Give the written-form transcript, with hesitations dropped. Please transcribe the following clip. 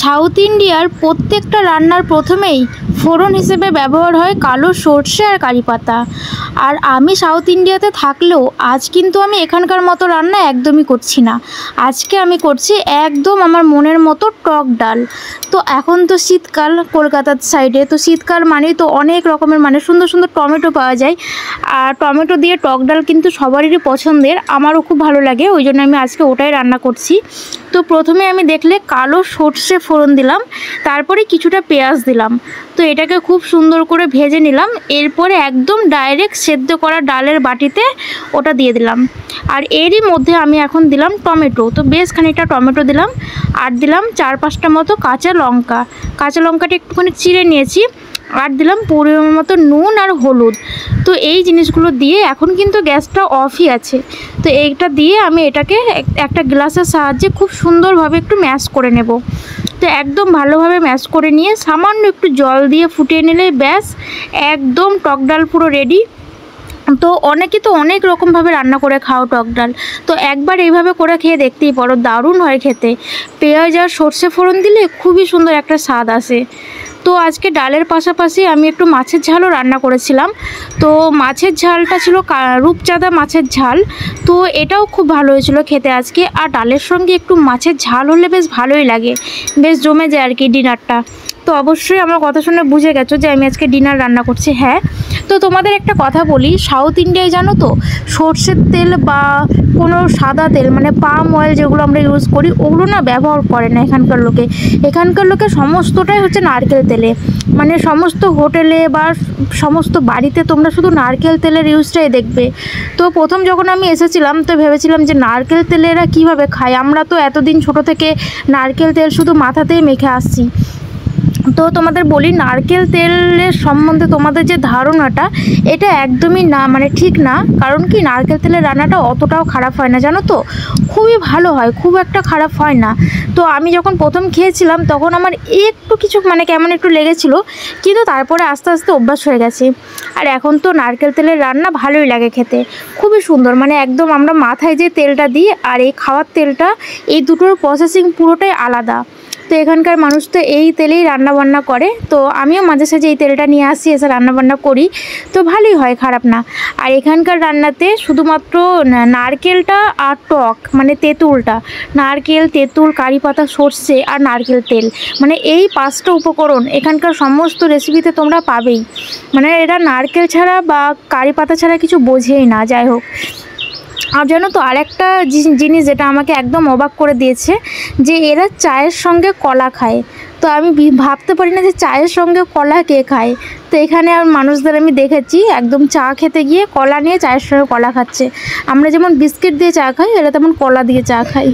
South ইন্ডিয়ার প্রত্যেকটা রান্নার প্রথমেই ফোড়ন হিসেবে ব্যবহার হয় কালো সর্ষে আর কারি পাতা। আর আমি সাউথ ইন্ডিয়াতে থাকলেও আজ কিন্তু আমি এখানকার মতো রান্না একদমই করছি না। আজকে আমি করছি একদম আমার মনের মতো টক ডাল। তো এখন তো শীতকাল কলকাতার সাইডে, তো শীতকাল মানেই তো অনেক রকমের মানে সুন্দর সুন্দর টমেটো পাওয়া যায়। আর টমেটো দিয়ে টক ডাল কিন্তু সবারই পছন্দের, আমারও খুব ভালো লাগে, ওই জন্য আমি আজকে ওটাই রান্না করছি। তো প্রথমে আমি দেখলে কালো সর্ষে ফোড়ন দিলাম, তারপরে কিছুটা পেঁয়াজ দিলাম। তো এটাকে খুব সুন্দর করে ভেজে নিলাম। এরপরে একদম ডাইরেক্ট সেদ্ধ করা ডালের বাটিতে ওটা দিয়ে দিলাম। আর এরই মধ্যে আমি এখন দিলাম টমেটো। তো বেশ খানিকটা টমেটো দিলাম, আর দিলাম 4-5টা মতো কাঁচা লঙ্কা। কাঁচা লঙ্কাটা একটুখানি চিড়ে নিয়েছি। আর দিলাম পরিমাণ মতো নুন আর হলুদ। তো এই জিনিসগুলো দিয়ে এখন কিন্তু গ্যাসটা অফই আছে। তো এইটা দিয়ে আমি এটাকে একটা গ্লাসের সাহায্যে খুব সুন্দরভাবে একটু ম্যাশ করে নেব। তো একদম ভালোভাবে ম্যাশ করে নিয়ে সামান্য একটু জল দিয়ে ফুটিয়ে নিলে ব্যাস একদম টক ডাল পুরো রেডি। তো অনেকে তো অনেক রকমভাবে রান্না করে খাও টক ডাল, তো একবার এইভাবে করে খেয়ে দেখতেই পারো, দারুণ হয় খেতে। পেঁয়াজ আর সর্ষে ফোড়ন দিলে খুবই সুন্দর একটা স্বাদ আসে। তো আজকে ডালের পাশাপাশি আমি একটু মাছের ঝালও রান্না করেছিলাম। তো মাছের ঝালটা ছিল রূপচাঁদা মাছের ঝাল। তো এটাও খুব ভালো হয়েছিল খেতে আজকে। আর ডালের সঙ্গে একটু মাছের ঝাল হলে বেশ ভালোই লাগে, বেশ জমে যায় আর কি ডিনারটা। তো অবশ্যই আমার কথা শুনে বুঝে গেছো যে আমি আজকে ডিনার রান্না করছি। হ্যাঁ, তো তোমাদের একটা কথা বলি, সাউথ ইন্ডিয়ায় জানো তো সর্ষের তেল বা কোনো সাদা তেল মানে পাম অয়েল যেগুলো আমরা ইউজ করি ওগুলো না ব্যবহার করে না এখানকার লোকে। এখানকার লোকে সমস্তটাই হচ্ছে নারকেল তেলে, মানে সমস্ত হোটেলে বা সমস্ত বাড়িতে তোমরা শুধু নারকেল তেলের ইউজটাই দেখবে। তো প্রথম যখন আমি এসেছিলাম তো ভেবেছিলাম যে নারকেল তেলে এরা কীভাবে খায়, আমরা তো এতদিন ছোট থেকে নারকেল তেল শুধু মাথাতেই মেখে আসছি। তো তোমাদের বলি, নারকেল তেলের সম্বন্ধে তোমাদের যে ধারণাটা এটা একদমই না, মানে ঠিক না। কারণ কি, নারকেল তেলের রান্নাটা অতটাও খারাপ হয় না জানো তো, খুবই ভালো হয়, খুব একটা খারাপ হয় না। তো আমি যখন প্রথম খেয়েছিলাম তখন আমার একটু কিছু মানে কেমন একটু লেগেছিলো, কিন্তু তারপরে আস্তে আস্তে অভ্যাস হয়ে গেছে। আর এখন তো নারকেল তেলের রান্না ভালোই লাগে খেতে, খুবই সুন্দর। মানে একদম আমরা মাথায় যে তেলটা দিই আর এই খাওয়ার তেলটা, এই দুটোর প্রসেসিং পুরোটাই আলাদা। তো এখানকার মানুষ তো এই তেলেই রান্নাবান্না করে। তো আমিও মাঝে সাঝে এই তেলটা নিয়ে আসি, এসে রান্নাবান্না করি, তো ভালোই হয়, খারাপ না। আর এখানকার রান্নাতে শুধুমাত্র নারকেলটা আর টক মানে তেঁতুলটা, নারকেল তেঁতুল কারি পাতা সর্ষে আর নারকেল তেল, মানে এই 5টা উপকরণ এখানকার সমস্ত রেসিপিতে তোমরা পাবেই। মানে এরা নারকেল ছাড়া বা কারি পাতা ছাড়া কিছু বোঝেই না। যাই হোক, আর জানো তো আরেকটা জিনিস যেটা আমাকে একদম অবাক করে দিয়েছে, যে এরা চায়ের সঙ্গে কলা খায়। তো আমি ভাবতে পারি না যে চায়ের সঙ্গে কলা কে খায়। তো এখানে আর মানুষদের আমি দেখেছি একদম চা খেতে গিয়ে কলা নিয়ে চায়ের সঙ্গে কলা খাচ্ছে। আমরা যেমন বিস্কিট দিয়ে চা খাই, এরা তেমন কলা দিয়ে চা খাই।